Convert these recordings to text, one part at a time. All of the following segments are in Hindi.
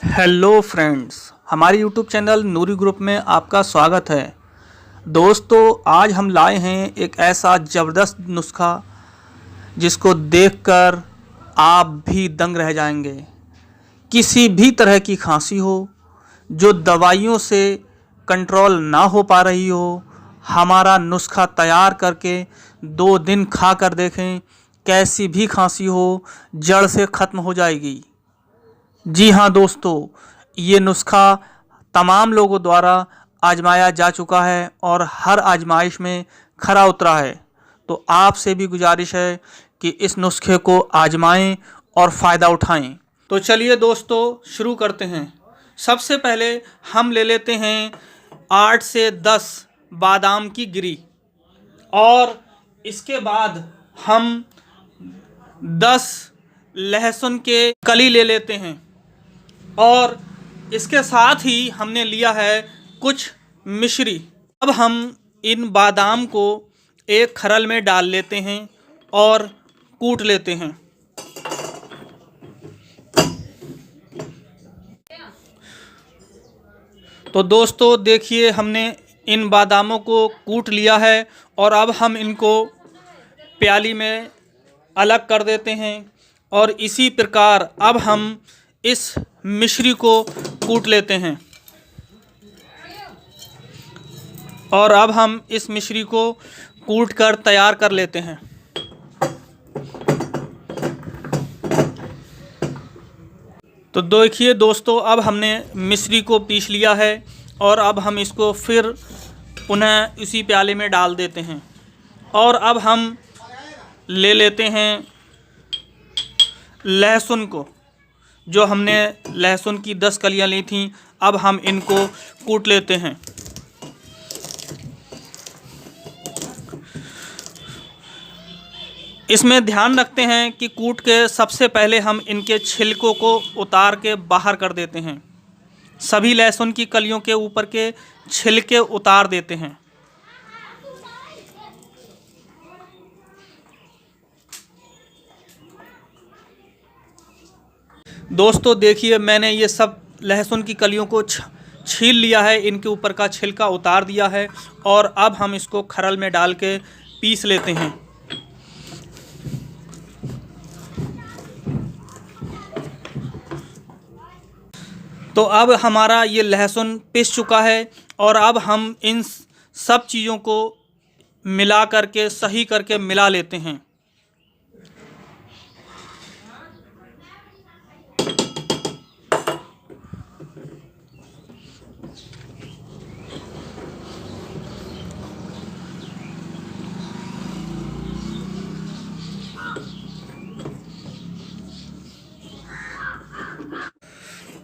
हेलो फ्रेंड्स, हमारे यूट्यूब चैनल नूरी ग्रुप में आपका स्वागत है। दोस्तों, आज हम लाए हैं एक ऐसा ज़बरदस्त नुस्खा जिसको देखकर आप भी दंग रह जाएंगे। किसी भी तरह की खांसी हो, जो दवाइयों से कंट्रोल ना हो पा रही हो, हमारा नुस्खा तैयार करके 2 दिन खा कर देखें, कैसी भी खांसी हो जड़ से ख़त्म हो जाएगी। जी हाँ दोस्तों, ये नुस्खा तमाम लोगों द्वारा आजमाया जा चुका है और हर आजमाइश में खरा उतरा है। तो आपसे भी गुजारिश है कि इस नुस्खे को आजमाएं और फ़ायदा उठाएं। तो चलिए दोस्तों, शुरू करते हैं। सबसे पहले हम ले लेते हैं 8 से 10 बादाम की गिरी और इसके बाद हम 10 लहसुन के कली ले लेते हैं और इसके साथ ही हमने लिया है कुछ मिश्री। अब हम इन बादाम को एक खरल में डाल लेते हैं और कूट लेते हैं। तो दोस्तों देखिए, हमने इन बादामों को कूट लिया है और अब हम इनको प्याली में अलग कर देते हैं और इसी प्रकार अब हम इस मिश्री को कूट लेते हैं और अब हम इस मिश्री को कूट कर तैयार कर लेते हैं। तो देखिए दोस्तों, अब हमने मिश्री को पीस लिया है और अब हम इसको फिर पुनः इसी प्याले में डाल देते हैं और अब हम ले लेते हैं लहसुन को। जो हमने लहसुन की 10 कलियां ली थीं, अब हम इनको कूट लेते हैं। इसमें ध्यान रखते हैं कि कूट के सबसे पहले हम इनके छिलकों को उतार के बाहर कर देते हैं। सभी लहसुन की कलियों के ऊपर के छिलके उतार देते हैं। दोस्तों देखिए, मैंने ये सब लहसुन की कलियों को छील लिया है, इनके ऊपर का छिलका उतार दिया है और अब हम इसको खरल में डाल के पीस लेते हैं। तो अब हमारा ये लहसुन पिस चुका है और अब हम इन सब चीज़ों को मिला करके सही करके मिला लेते हैं।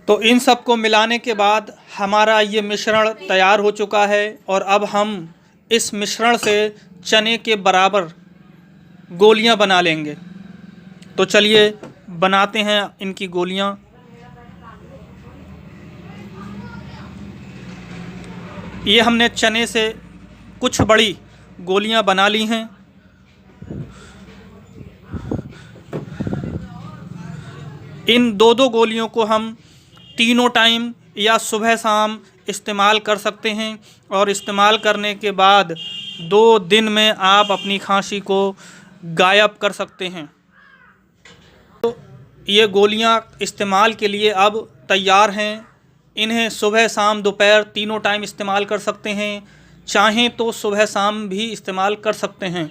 तो इन सब को मिलाने के बाद हमारा ये मिश्रण तैयार हो चुका है और अब हम इस मिश्रण से चने के बराबर गोलियां बना लेंगे। तो चलिए बनाते हैं इनकी गोलियां। ये हमने चने से कुछ बड़ी गोलियां बना ली हैं। इन दो गोलियों को हम तीनों टाइम या सुबह शाम इस्तेमाल कर सकते हैं और इस्तेमाल करने के बाद 2 दिन में आप अपनी खांसी को गायब कर सकते हैं। तो ये गोलियां इस्तेमाल के लिए अब तैयार हैं। इन्हें सुबह शाम दोपहर तीनों टाइम इस्तेमाल कर सकते हैं। चाहें तो सुबह शाम भी इस्तेमाल कर सकते हैं।